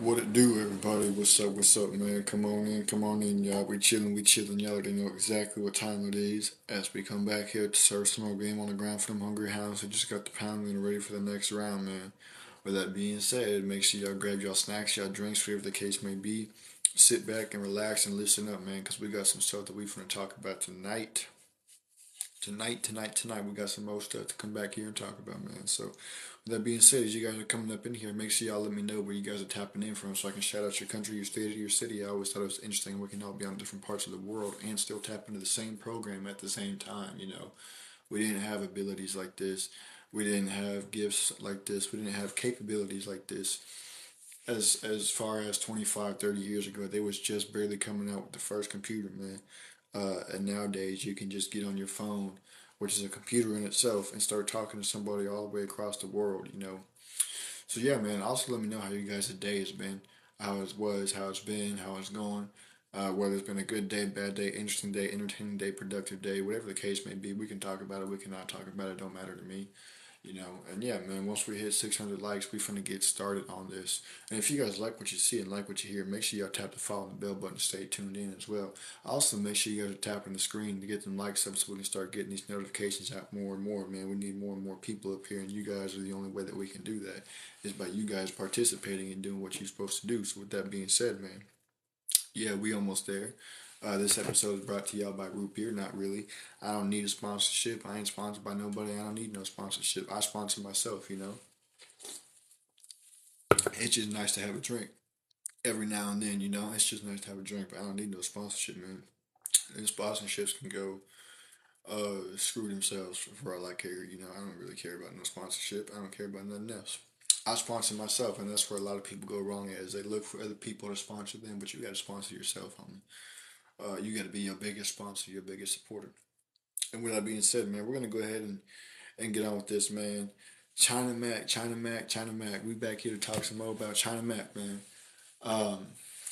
What it do, everybody? What's up, man? Come on in, y'all. We chilling. Y'all already know exactly what time it is. As we come back here to serve some more game on the ground for them hungry hounds who just got the pound and ready for the next round, man. With that being said, make sure y'all grab y'all snacks, y'all drinks, whatever the case may be. Sit back and relax and listen up, man, because we got some stuff that we finna talk about tonight. Tonight, we got some more stuff to come back here and talk about, man. So, with that being said, as you guys are coming up in here, make sure y'all let me know where you guys are tapping in from so I can shout out your country, your state, or your city. I always thought it was interesting we can all be on different parts of the world and still tap into the same program at the same time, you know. We didn't have abilities like this. We didn't have gifts like this. We didn't have capabilities like this. As far as 25, 30 years ago, they was just barely coming out with the first computer, man. And nowadays, you can just get on your phone, which is a computer in itself, and start talking to somebody all the way across the world, you know. So, yeah, man, also let me know how you guys' day has been, how it was, how it's been, how it's going. Whether it's been a good day, bad day, interesting day, entertaining day, productive day, whatever the case may be, we can talk about it, we cannot talk about it, don't matter to me. You know, and yeah, man, once we hit 600 likes, we finna get started on this. And if you guys like what you see and like what you hear, make sure y'all tap the follow and the bell button to stay tuned in as well. Also, make sure you guys are tapping the screen to get them likes up so we can start getting these notifications out more and more, man. We need more and more people up here, and you guys are the only way that we can do that is by you guys participating and doing what you're supposed to do. So, with that being said, man, yeah, we almost there. This episode is brought to y'all by Root Beer. Not really. I don't need a sponsorship. I ain't sponsored by nobody. I don't need no sponsorship. I sponsor myself, you know. It's just nice to have a drink every now and then, you know. It's just nice to have a drink, but I don't need no sponsorship, man. And sponsorships can go screw themselves for all I care. You know, I don't really care about no sponsorship. I don't care about nothing else. I sponsor myself, and that's where a lot of people go wrong as they look for other people to sponsor them, but you got to sponsor yourself, homie. You got to be your biggest sponsor, your biggest supporter. And with that being said, man, we're gonna go ahead and get on with this, man. China Mac. We back here to talk some more about China Mac, man. Um,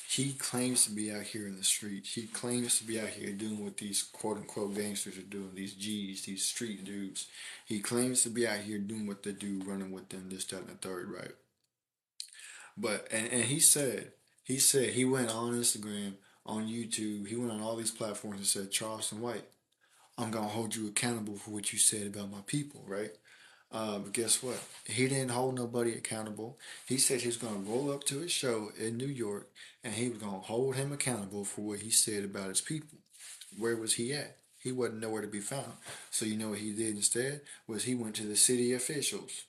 he claims to be out here in the streets. He claims to be out here doing what these quote unquote gangsters are doing. These G's, these street dudes. He claims to be out here doing what they do, running with them, this, that, and the third, right? But and he said he went on Instagram, on YouTube, he went on all these platforms and said, Charleston White, I'm gonna hold you accountable for what you said about my people, right? But guess what? He didn't hold nobody accountable. He said he was gonna roll up to his show in New York and he was gonna hold him accountable for what he said about his people. Where was he at? He wasn't nowhere to be found. So you know what he did instead? Was he went to the city officials.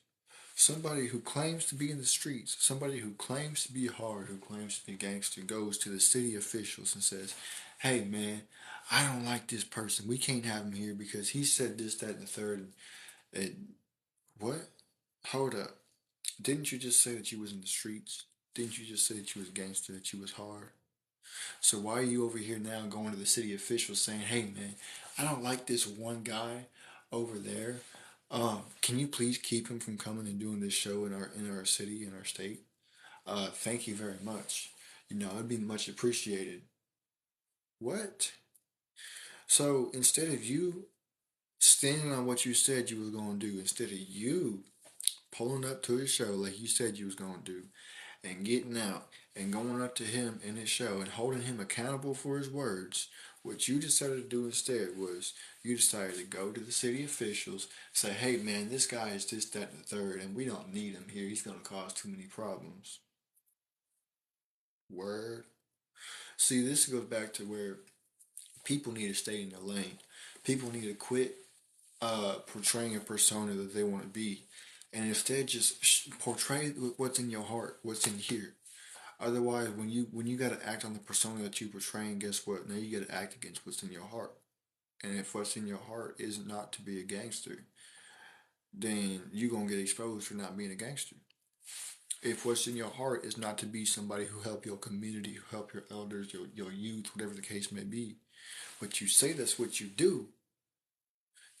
Somebody who claims to be in the streets, somebody who claims to be hard, who claims to be gangster, goes to the city officials and says, "Hey, man, I don't like this person. We can't have him here because he said this, that, and the third." And what? Hold up. Didn't you just say that you was in the streets? Didn't you just say that you was gangster, that you was hard? So why are you over here now going to the city officials saying, "Hey, man, I don't like this one guy over there. Can you please keep him from coming and doing this show in our city, in our state? Thank you very much. You know, it'd be much appreciated." What? So instead of you standing on what you said you was gonna do, instead of you pulling up to his show like you said you was gonna do, and getting out and going up to him in his show and holding him accountable for his words, what you decided to do instead was you decided to go to the city officials, say, "Hey, man, this guy is this, that, and the third, and we don't need him here. He's going to cause too many problems." Word. See, this goes back to where people need to stay in their lane. People need to quit portraying a persona that they want to be, and instead just portray what's in your heart, what's in here. Otherwise, when you got to act on the persona that you portraying, guess what? Now you got to act against what's in your heart. And if what's in your heart is not to be a gangster, then you're gonna get exposed for not being a gangster. If what's in your heart is not to be somebody who help your community, who help your elders, your youth, whatever the case may be, but you say that's what you do,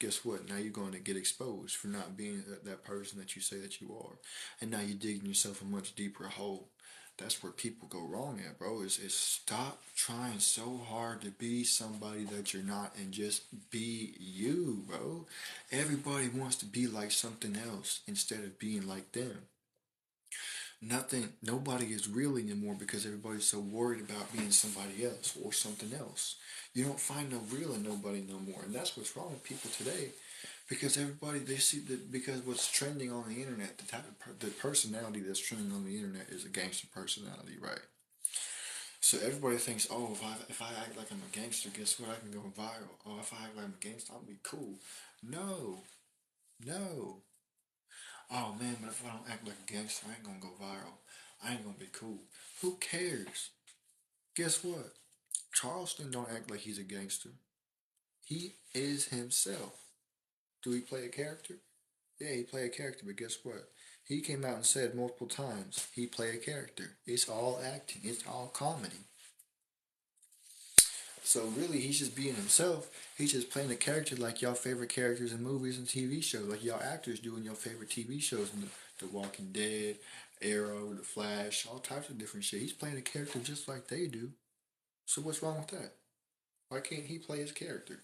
guess what? Now you're going to get exposed for not being that person that you say that you are. And now you're digging yourself a much deeper hole. That's where people go wrong at, bro. Is stop trying so hard to be somebody that you're not and just be you, bro. Everybody wants to be like something else instead of being like them. Nothing, nobody is real anymore because everybody's so worried about being somebody else or something else. You don't find no real in nobody no more, and that's what's wrong with people today. Because everybody they see that because what's trending on the internet, the type of the personality that's trending on the internet is a gangster personality, right? So everybody thinks, oh, if I act like I'm a gangster, guess what? I can go viral. Oh, if I act like I'm a gangster, I'll be cool. No, no. Oh man, but if I don't act like a gangster, I ain't gonna go viral. I ain't gonna be cool. Who cares? Guess what? Charleston don't act like he's a gangster. He is himself. Do he play a character? Yeah, he play a character, but guess what? He came out and said multiple times he play a character. It's all acting. It's all comedy. So really, he's just being himself. He's just playing a character like y'all favorite characters in movies and TV shows, like y'all actors do in your favorite TV shows, in the Walking Dead, Arrow, The Flash, all types of different shit. He's playing a character just like they do. So what's wrong with that? Why can't he play his character?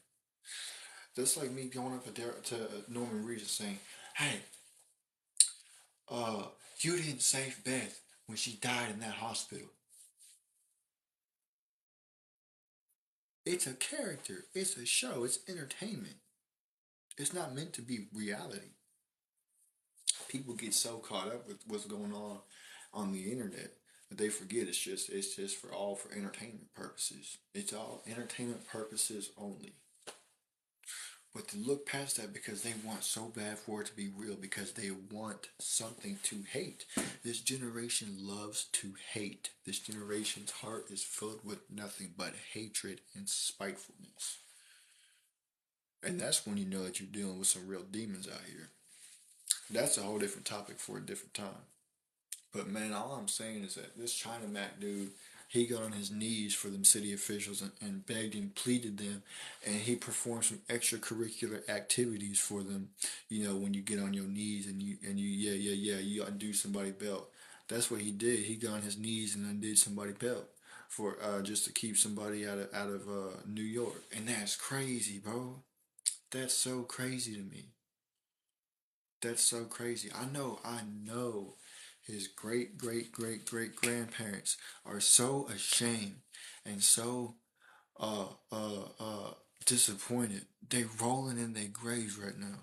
That's like me going up to Norman Reedus and saying, "Hey, uh, you didn't save Beth when she died in that hospital." It's a character. It's a show. It's entertainment. It's not meant to be reality. People get so caught up with what's going on the internet that they forget it's just for entertainment purposes. It's all entertainment purposes only. But to look past that because they want so bad for it to be real, because they want something to hate. This generation loves to hate. This generation's heart is filled with nothing but hatred and spitefulness. And that's when you know that you're dealing with some real demons out here. That's a whole different topic for a different time. But man, all I'm saying is that this chinamac dude, he got on his knees for them city officials and begged and pleaded them, and he performed some extracurricular activities for them. You know, when you get on your knees and you you undo somebody's belt. That's what he did. He got on his knees and undid somebody's belt for just to keep somebody out of New York, and that's crazy, bro. That's so crazy to me. That's so crazy. I know his great grandparents are so ashamed and so uh uh uh disappointed. They rolling in their graves right now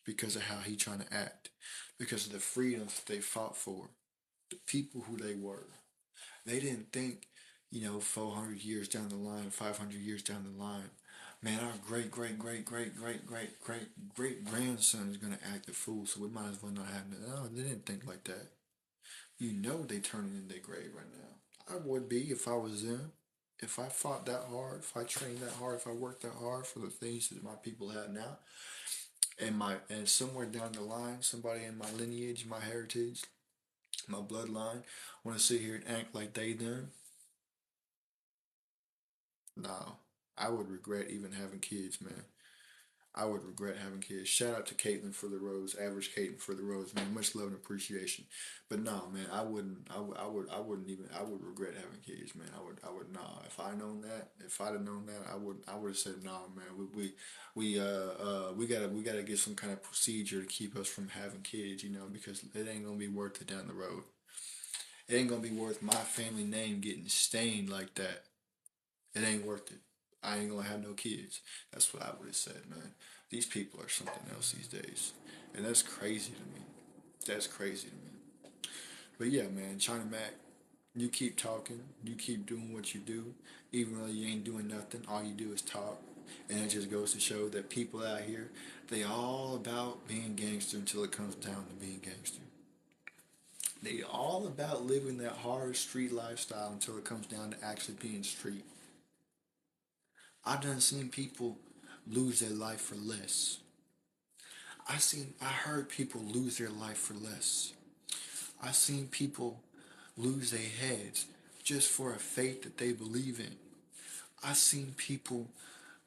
because of how he trying to act. Because of the freedoms they fought for. The people who they were. They didn't think, 400 years down the line, 500 years down the line, man, our great grandson is going to act a fool, so we might as well not have it. No, they didn't think like that. You know they turning in their grave right now. I would be if I was them. If I fought that hard, if I trained that hard, if I worked that hard for the things that my people have now, and somewhere down the line, somebody in my lineage, my heritage, my bloodline, want to sit here and act like they done, no, I would regret even having kids, man. I would regret having kids. Shout out to Caitlin for the rose, average Caitlin for the rose, man. Much love and appreciation. But no, man, I wouldn't. I wouldn't even. I would regret having kids, man. I would. Nah. If I known that, if I'd have known that, I would. I would have said, nah, man. We gotta get some kind of procedure to keep us from having kids, because it ain't gonna be worth it down the road. It ain't gonna be worth my family name getting stained like that. It ain't worth it. I ain't gonna have no kids. That's what I would have said, man. These people are something else these days. And that's crazy to me. That's crazy to me. But yeah, man, China Mac, you keep talking, you keep doing what you do, even though you ain't doing nothing, all you do is talk. And it just goes to show that people out here, they all about being gangster until it comes down to being gangster. They all about living that hard street lifestyle until it comes down to actually being street. I done seen people lose their life for less. I heard people lose their life for less. I seen people lose their heads just for a faith that they believe in. I seen people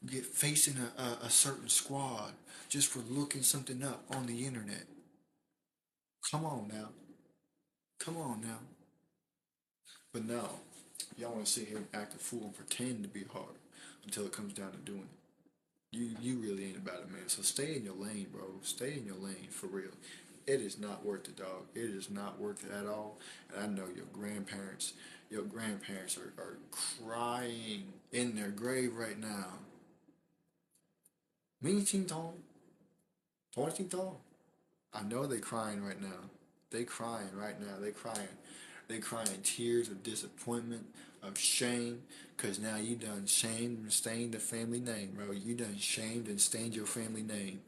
get facing a certain squad just for looking something up on the internet. Come on now. Come on now. But no, y'all want to sit here and act a fool and pretend to be hard until it comes down to doing it. You really ain't about it, man. So stay in your lane, bro. Stay in your lane for real. It is not worth it, dog. It is not worth it at all. And I know your grandparents are crying in their grave right now. Meeting Tom, 20 Tom. I know they crying right now. They crying right now. They crying. They crying tears of disappointment, of shame, cause now you done shamed and stained the family name, bro. You done shamed and stained your family name,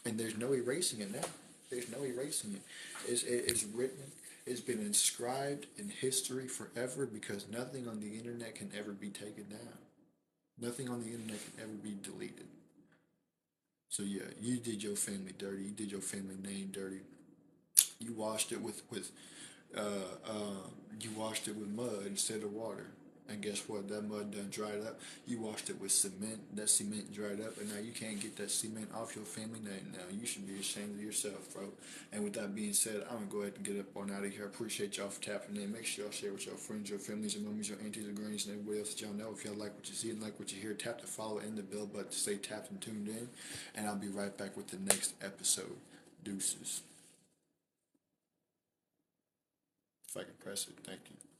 and there's no erasing it now. There's no erasing it. It's written. It's been inscribed in history forever because nothing on the internet can ever be taken down. Nothing on the internet can ever be deleted. So yeah, you did your family dirty. You did your family name dirty. You washed it with uh, uh, you washed it with mud instead of water. And guess what? That mud done dried up. You washed it with cement. That cement dried up, and now you can't get that cement off your family name. Now you should be ashamed of yourself, bro. And with that being said, I'm gonna go ahead and get up on out of here. I appreciate y'all for tapping in. Make sure y'all share with your friends, your families, your mummies, your aunties, your grannies, and everybody else that y'all know. If y'all like what you see and like what you hear, tap the follow and the bell button to stay tapped and tuned in. And I'll be right back with the next episode. Deuces. If I can press it, thank you.